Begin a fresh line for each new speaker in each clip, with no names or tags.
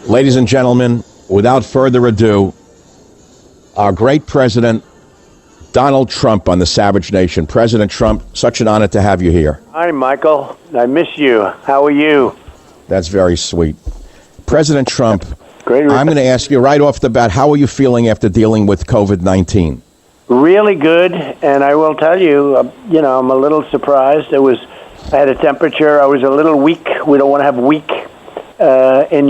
Ladies and gentlemen, without further ado, our great president, Donald Trump on the Savage Nation. President Trump, such an honor to have you here.
Hi, Michael. I miss you. How are you?
That's very sweet. President Trump,
Great.
I'm going to ask you right off the bat, how are you feeling after dealing with COVID-19?
Really good, and I will tell you, I'm a little surprised. I had a temperature. I was a little weak. We don't want to have weak in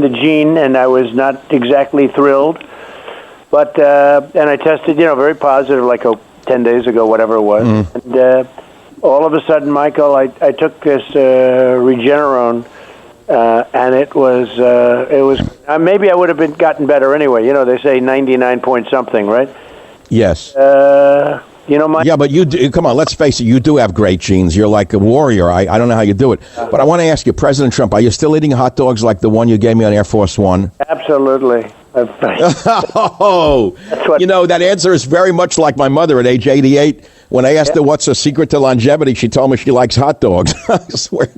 the gene, and I was not exactly thrilled. But and I tested, very positive, like 10 days ago, whatever it was. And all of a sudden, Michael, I took this Regeneron, and it was maybe I would have gotten better anyway. They say 99 point something, right?
Yes.
Mike.
Yeah, but you do, come on, let's face it, you do have great genes. You're like a warrior. I don't know how you do it. But I want to ask you, President Trump, are you still eating hot dogs like the one you gave me on Air Force One?
Absolutely.
Oh, that answer is very much like my mother at age 88. When I asked her what's the secret to longevity, she told me she likes hot dogs. I swear.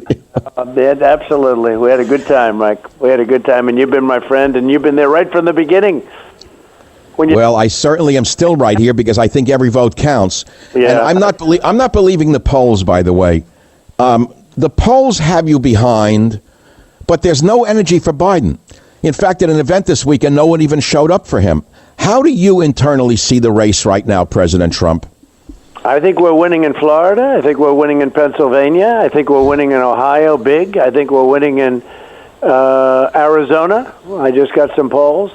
Absolutely. We had a good time, Mike. We had a good time, and you've been my friend, and you've been there right from the beginning.
Well, I certainly am still right here because I think every vote counts.
Yeah.
And I'm not believing the polls, by the way. The polls have you behind, but there's no energy for Biden. In fact, at an event this weekend, no one even showed up for him. How do you internally see the race right now, President Trump?
I think we're winning in Florida. I think we're winning in Pennsylvania. I think we're winning in Ohio big. I think we're winning in Arizona. I just got some polls.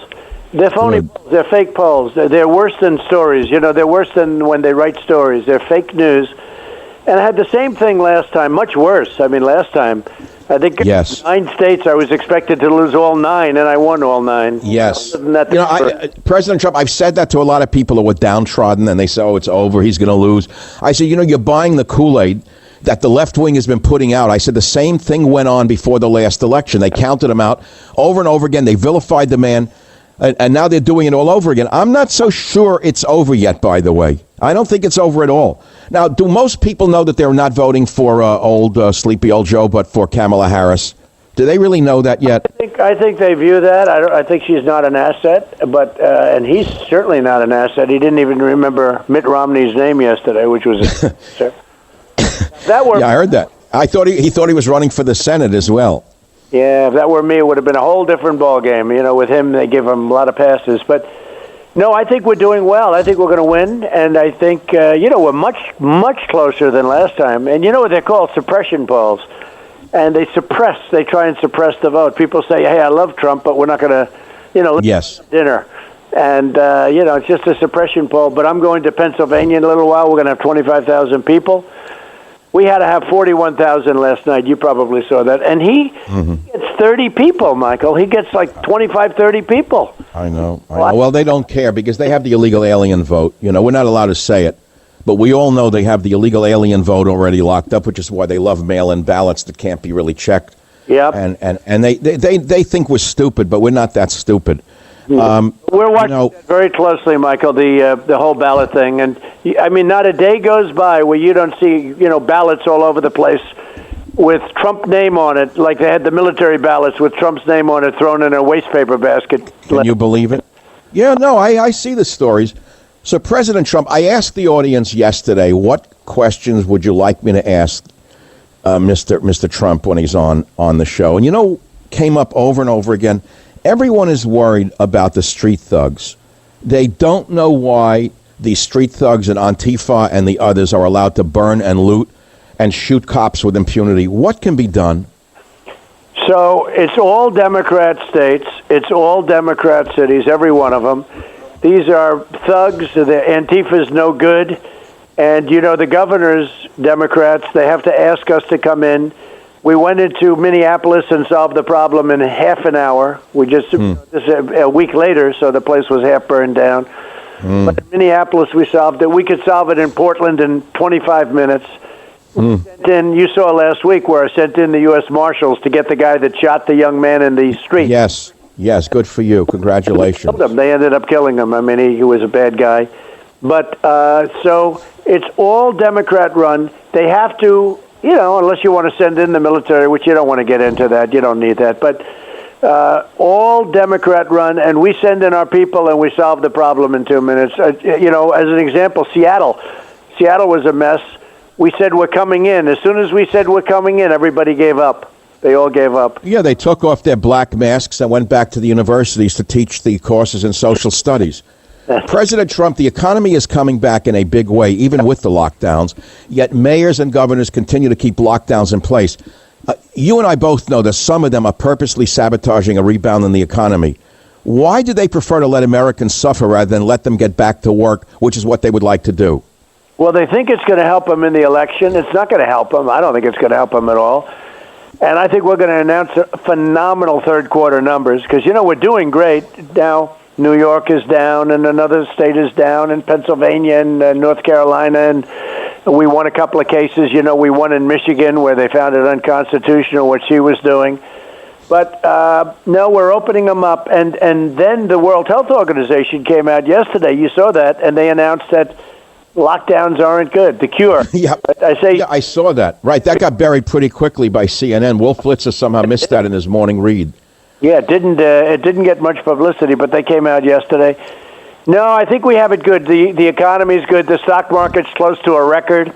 They're phony polls. They're fake polls. They're worse than stories. They're worse than when they write stories. They're fake news. And I had the same thing last time, much worse. I mean, last time, I think in 9 states I was expected to lose all 9, and I won all 9.
Yes. President Trump, I've said that to a lot of people who were downtrodden, and they say, it's over, he's going to lose. I say, you're buying the Kool-Aid that the left wing has been putting out. I said the same thing went on before the last election. They counted him out over and over again. They vilified the man. And now they're doing it all over again. I'm not so sure it's over yet, by the way. I don't think it's over at all. Now, do most people know that they're not voting for sleepy old Joe, but for Kamala Harris? Do they really know that yet?
I think they view that. I think she's not an asset, but and he's certainly not an asset. He didn't even remember Mitt Romney's name yesterday, which was yeah,
I heard that. I thought he thought he was running for the Senate as well.
Yeah, if that were me, it would have been a whole different ball game. With him, they give him a lot of passes. But, no, I think we're doing well. I think we're going to win. And I think, we're much, much closer than last time. And you know what they're called? Suppression polls. And they try and suppress the vote. People say, hey, I love Trump, but we're not going to,
yes,
dinner. And, it's just a suppression poll. But I'm going to Pennsylvania in a little while. We're going to have 25,000 people. We had to have 41,000 last night. You probably saw that. And he gets 30 people, Michael. He gets like 25, 30 people.
I know. Well, they don't care because they have the illegal alien vote. We're not allowed to say it. But we all know they have the illegal alien vote already locked up, which is why they love mail-in ballots that can't be really checked.
Yeah.
And they think we're stupid, but we're not that stupid.
We're watching that very closely, Michael, the whole ballot thing. And, not a day goes by where you don't see, ballots all over the place with Trump name on it, like they had the military ballots with Trump's name on it thrown in a waste paper basket.
Can you believe it? Yeah, no, I see the stories. So, President Trump, I asked the audience yesterday, what questions would you like me to ask Mr. Trump when he's on the show? And, came up over and over again. Everyone is worried about the street thugs. They don't know why the street thugs and Antifa and the others are allowed to burn and loot and shoot cops with impunity. What can be done?
So it's all Democrat states. It's all Democrat cities, every one of them. These are thugs. The Antifa's no good. And, the governors, Democrats, they have to ask us to come in. We went into Minneapolis and solved the problem in half an hour. We just a week later, so the place was half burned down. But in Minneapolis, we solved it. We could solve it in Portland in 25 minutes. Then you saw last week where I sent in the U.S. Marshals to get the guy that shot the young man in the street.
Yes, good for you. Congratulations.
They ended up killing him. He was a bad guy. But so it's all Democrat run. They have to. Unless you want to send in the military, which you don't want to get into that. You don't need that. But all Democrat run, and we send in our people and we solve the problem in 2 minutes. As an example, Seattle was a mess. We said we're coming in. As soon as we said we're coming in, everybody gave up. They all gave up.
Yeah, they took off their black masks and went back to the universities to teach the courses in social studies. President Trump, the economy is coming back in a big way, even with the lockdowns, yet mayors and governors continue to keep lockdowns in place. You and I both know that some of them are purposely sabotaging a rebound in the economy. Why do they prefer to let Americans suffer rather than let them get back to work, which is what they would like to do?
Well, they think it's going to help them in the election. It's not going to help them. I don't think it's going to help them at all. And I think we're going to announce phenomenal third-quarter numbers because, we're doing great. Now, New York is down, and another state is down, and Pennsylvania and North Carolina, and we won a couple of cases. We won in Michigan where they found it unconstitutional what she was doing. But, no, we're opening them up. And then the World Health Organization came out yesterday. You saw that, and they announced that lockdowns aren't good. The cure.
Yeah, I saw that. Right, that got buried pretty quickly by CNN. Wolf Blitzer somehow missed that in his morning read. Yeah,
it didn't get much publicity, but they came out yesterday. No, I think we have it good. The economy is good. The stock market's close to a record.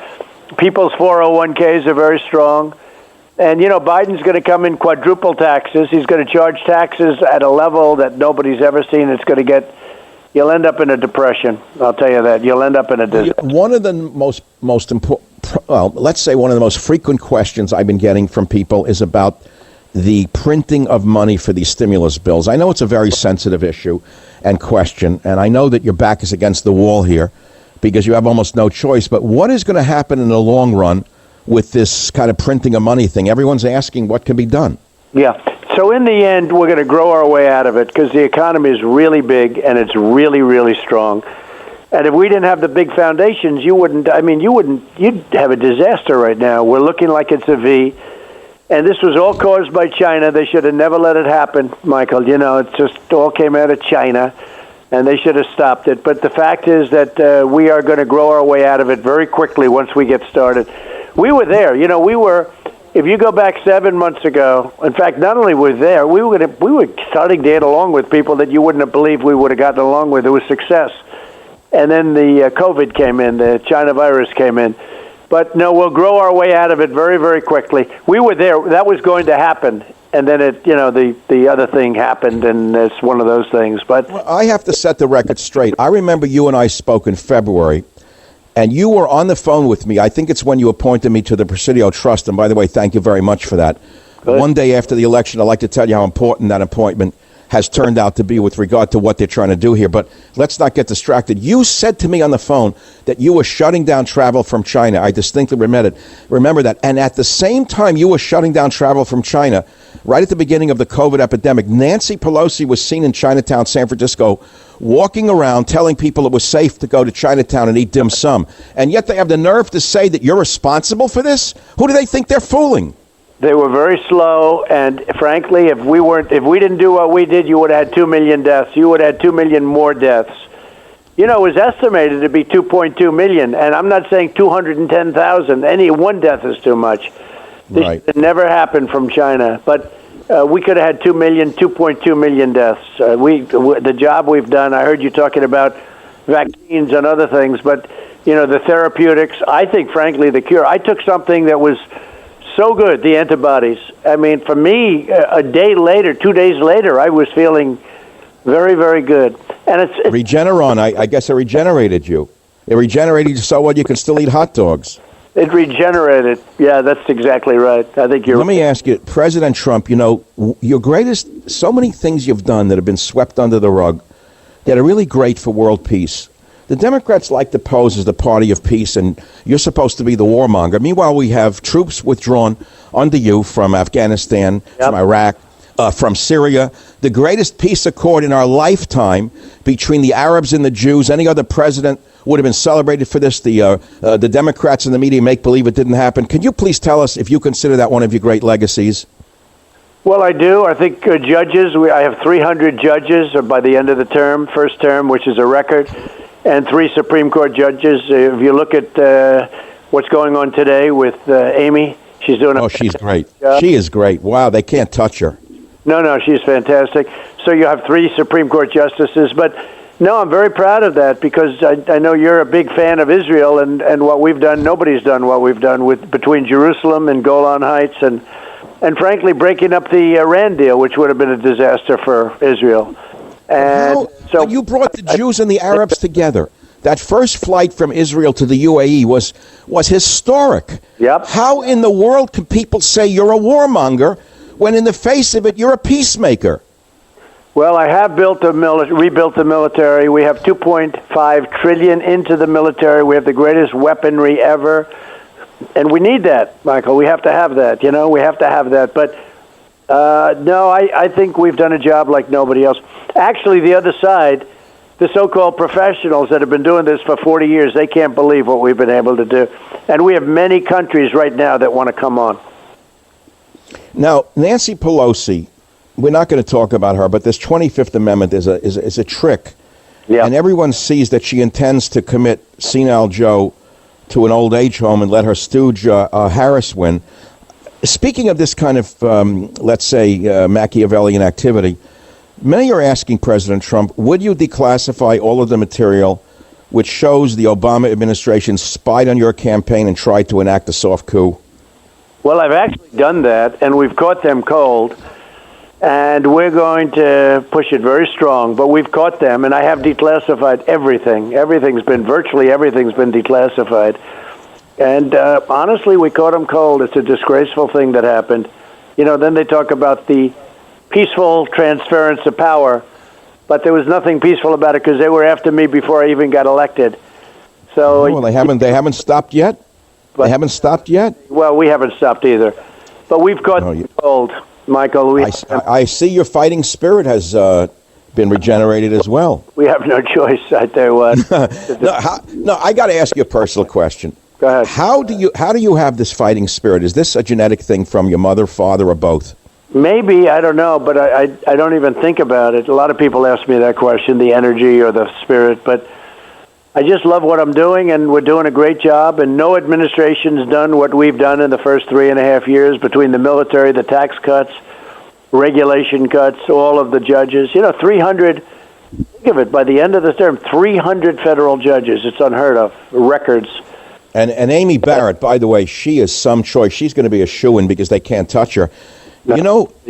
People's 401ks are very strong. And, Biden's going to come in quadruple taxes. He's going to charge taxes at a level that nobody's ever seen. You'll end up in a depression. I'll tell you that. You'll end up in a disaster.
One of the most important, let's say one of the most frequent questions I've been getting from people is about the printing of money for these stimulus bills. I know it's a very sensitive issue and question, and I know that your back is against the wall here because you have almost no choice. But what is going to happen in the long run with this kind of printing of money thing? Everyone's asking what can be done.
Yeah. So in the end, we're going to grow our way out of it because the economy is really big and it's really, really strong. And if we didn't have the big foundations, you'd have a disaster right now. We're looking like it's a V. And this was all caused by China. They should have never let it happen, Michael. It just all came out of China, and they should have stopped it. But the fact is that we are going to grow our way out of it very quickly once we get started. We were there. If you go back 7 months ago, in fact, not only were there, we were starting to get along with people that you wouldn't have believed we would have gotten along with. It was success. And then the COVID came in, the China virus came in. But no, we'll grow our way out of it very, very quickly. We were there. That was going to happen. And then the other thing happened, and it's one of those things. But
I have to set the record straight. I remember you and I spoke in February, and you were on the phone with me. I think it's when you appointed me to the Presidio Trust. And by the way, thank you very much for that. Good. One day after the election, I'd like to tell you how important that appointment has turned out to be with regard to what they're trying to do here. But let's not get distracted. You said to me on the phone that you were shutting down travel from China. I distinctly remember that. And at the same time you were shutting down travel from China, right at the beginning of the COVID epidemic, Nancy Pelosi was seen in Chinatown, San Francisco, walking around telling people it was safe to go to Chinatown and eat dim sum. And yet they have the nerve to say that you're responsible for this? Who do they think they're fooling?
They were very slow, and frankly, if we didn't do what we did, you would have had 2 million deaths. You would have had 2 million more deaths. It was estimated to be 2.2 million, and I'm not saying 210,000. Any one death is too much. This never happened from China, but we could have had 2.2 million deaths. The job we've done, I heard you talking about vaccines and other things, but, the therapeutics, I think, frankly, the cure. I took something that was so good, the antibodies. I mean, for me, a day later, 2 days later, I was feeling very, very good. And it's
Regeneron. I guess it regenerated you. It regenerated you so well you can still eat hot dogs.
It regenerated. Yeah, that's exactly right. I think you're.
Let me ask you, President Trump. Your greatest. So many things you've done that have been swept under the rug, that are really great for world peace. The Democrats like to pose as the party of peace, and you're supposed to be the warmonger. Meanwhile, we have troops withdrawn under you from Afghanistan, from Iraq, from Syria. The greatest peace accord in our lifetime between the Arabs and the Jews. Any other president would have been celebrated for this. The Democrats and the media make believe it didn't happen. Can you please tell us if you consider that one of your great legacies?
Well, I do. I think judges, I have 300 judges by the end of the first term, which is a record. And 3 Supreme Court judges. If you look at what's going on today with Amy, she's doing
she's great. Job. She is great. Wow, they can't touch her.
No, she's fantastic. So you have 3 Supreme Court justices, but no, I'm very proud of that because I know you're a big fan of Israel and what we've done. Nobody's done what we've done between Jerusalem and Golan Heights and frankly breaking up the Iran deal, which would have been a disaster for Israel. And
so you brought the Jews and the Arabs together. That first flight from Israel to the UAE was historic.
Yep.
How in the world can people say you're a warmonger when in the face of it you're a peacemaker?
Well, I have rebuilt the military. We have $2.5 trillion into the military. We have the greatest weaponry ever. And we need that, Michael. We have to have that. We have to have that. But no, I think we've done a job like nobody else. Actually, the other side, the so-called professionals that have been doing this for 40 years, they can't believe what we've been able to do. And we have many countries right now that want to come on.
Now, Nancy Pelosi, we're not going to talk about her, but this 25th Amendment is a trick.
Yeah.
And everyone sees that she intends to commit Senile Joe to an old age home and let her stooge Harris win. Speaking of this kind of, let's say, Machiavellian activity, many are asking President Trump, would you declassify all of the material which shows the Obama administration spied on your campaign and tried to enact a soft coup?
Well, I've actually done that, and we've caught them cold. And we're going to push it very strong, but we've caught them, and I have declassified everything. Virtually everything's been declassified. And honestly, we caught them cold. It's a disgraceful thing that happened. Then they talk about the peaceful transference of power, but there was nothing peaceful about it because they were after me before I even got elected. So
well, they haven't stopped yet? They haven't stopped yet?
Well, we haven't stopped either. But we've caught them cold. Michael,
I see your fighting spirit has been regenerated as well.
We have no choice, I tell you what.
No, I got to ask you a personal question.
Go ahead.
How do you have this fighting spirit? Is this a genetic thing from your mother, father, or both?
Maybe, I don't know, but I don't even think about it. A lot of people ask me that question, the energy or the spirit, but I just love what I'm doing, and we're doing a great job, and no administration's done what we've done in the first 3.5 years between the military, the tax cuts, regulation cuts, all of the judges. 300, think of it, by the end of the term, 300 federal judges. It's unheard of, records.
And Amy Barrett, by the way, she is some choice. She's going to be a shoo-in because they can't touch her.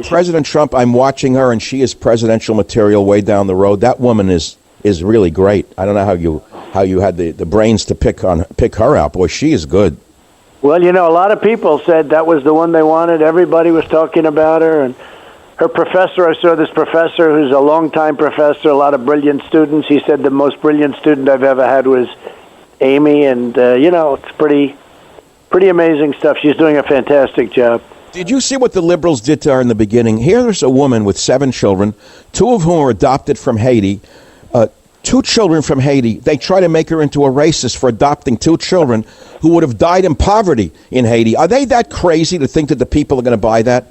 President Trump, I'm watching her, and she is presidential material way down the road. That woman is really great. I don't know how you had the brains to pick her out. Boy, she is good.
Well, a lot of people said that was the one they wanted. Everybody was talking about her. And her professor, I saw this professor who's a longtime professor, a lot of brilliant students. He said the most brilliant student I've ever had was Amy. And, it's pretty amazing stuff. She's doing a fantastic job.
Did you see what the liberals did to her in the beginning? Here's a woman with 7 children, 2 of whom are adopted from Haiti. 2 children from Haiti. They try to make her into a racist for adopting 2 children who would have died in poverty in Haiti. Are they that crazy to think that the people are going to buy that?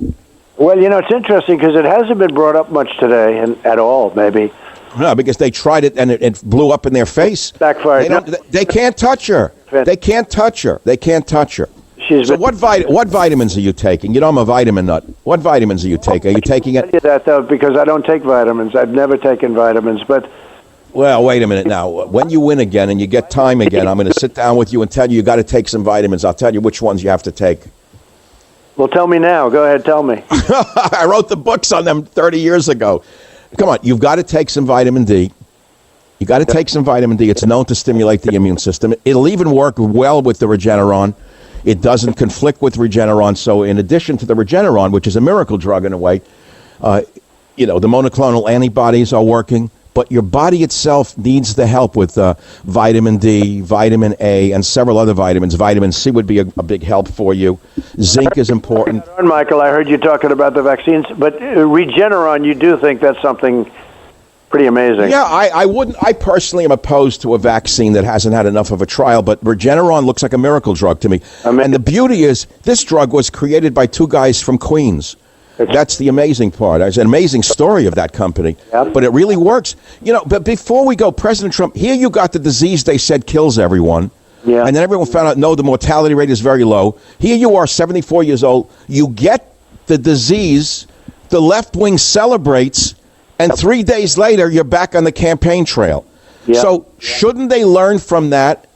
Well, it's interesting because it hasn't been brought up much today at all, maybe.
No, because they tried it and it blew up in their face.
Backfired.
They can't touch her. They can't touch her. So what vitamins are you taking? I'm a vitamin nut. What vitamins are you taking? Are you taking it?
I tell you that, though, because I don't take vitamins. I've never taken vitamins, but...
Well, wait a minute now. When you win again and you get time again, I'm going to sit down with you and tell you got to take some vitamins. I'll tell you which ones you have to take.
Well, tell me now. Go ahead, tell me.
I wrote the books on them 30 years ago. Come on, you've got to take some vitamin D. You got to take some vitamin D. It's known to stimulate the immune system. It'll even work well with the Regeneron. It doesn't conflict with Regeneron. So in addition to the Regeneron, which is a miracle drug in a way, the monoclonal antibodies are working. But your body itself needs the help with vitamin D, vitamin A, and several other vitamins. Vitamin C would be a big help for you. Zinc is important.
Michael, I heard you talking about the vaccines, but Regeneron, you do think that's something pretty amazing.
Yeah, I wouldn't. I personally am opposed to a vaccine that hasn't had enough of a trial, but Regeneron looks like a miracle drug to me. And the beauty is, this drug was created by 2 guys from Queens. That's the amazing part. There's an amazing story of that company, but it really works. But before we go, President Trump, here you got the disease they said kills everyone.
Yeah.
And then everyone found out, no, the mortality rate is very low. Here you are, 74 years old. You get the disease the left wing celebrates, and 3 days later, you're back on the campaign trail.
Yep.
So shouldn't they learn from that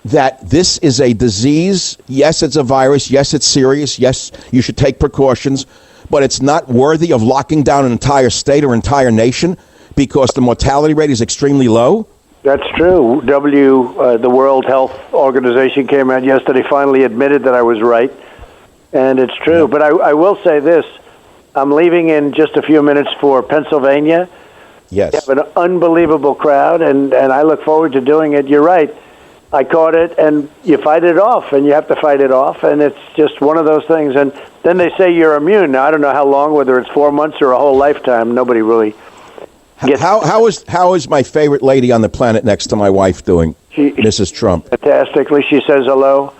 this is a disease? Yes, it's a virus. Yes, it's serious. Yes, you should take precautions. But it's not worthy of locking down an entire state or entire nation because the mortality rate is extremely low?
That's true. The World Health Organization came out yesterday, finally admitted that I was right, and it's true. Yeah. But I will say this. I'm leaving in just a few minutes for Pennsylvania.
Yes.
We have an unbelievable crowd, and I look forward to doing it. You're right. I caught it, and you fight it off, and you have to fight it off, and it's just one of those things. And then they say you're immune. Now, I don't know how long, whether it's 4 months or a whole lifetime. Nobody really gets...
How is my favorite lady on the planet next to my wife doing, Mrs. Trump?
Fantastically. She says hello.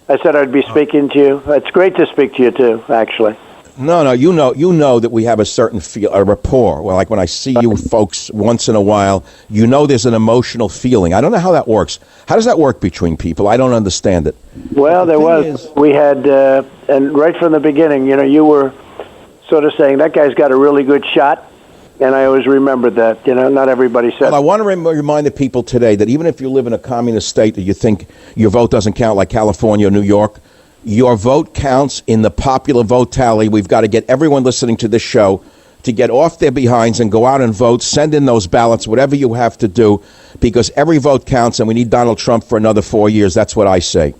I said I'd be speaking to you. It's great to speak to you, too, actually.
No, you know that we have a certain a rapport. Well, like when I see you folks once in a while, you know there's an emotional feeling. I don't know how that works. How does that work between people? I don't understand it.
Well, we had, and right from the beginning, you were sort of saying, that guy's got a really good shot, and I always remembered that. Not everybody said.
Well, I want to remind the people today that even if you live in a communist state that you think your vote doesn't count, like California or New York, your vote counts in the popular vote tally. We've got to get everyone listening to this show to get off their behinds and go out and vote. Send in those ballots, whatever you have to do, because every vote counts, and we need Donald Trump for another 4 years. That's what I say.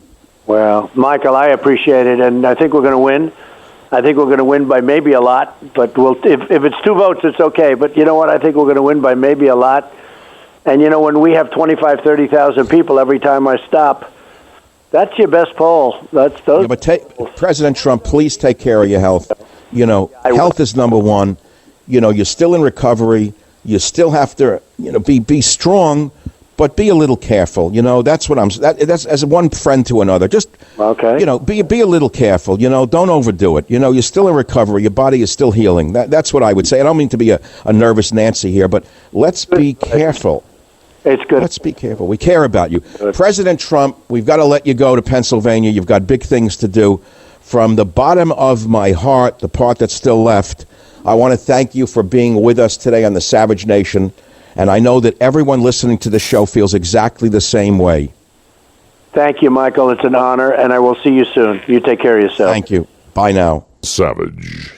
Well, Michael, I appreciate it, and I think we're going to win. I think we're going to win by maybe a lot, but if it's 2 votes, it's okay. But you know what? I think we're going to win by maybe a lot. And, when we have 25,000, 30,000 people every time I stop, that's your best poll. That's those.
Yeah, but President Trump, please take care of your health. Health is number one. You're still in recovery. You still have to, be strong, but be a little careful. That's what that's as one friend to another. Just
okay.
Be a little careful. Don't overdo it. You're still in recovery. Your body is still healing. That's what I would say. I don't mean to be a nervous Nancy here, but let's be careful.
It's good.
Let's be careful. We care about you. Good. President Trump, we've got to let you go to Pennsylvania. You've got big things to do. From the bottom of my heart, the part that's still left, I want to thank you for being with us today on the Savage Nation. And I know that everyone listening to the show feels exactly the same way.
Thank you, Michael. It's an honor, and I will see you soon. You take care of yourself.
Thank you. Bye now.
Savage.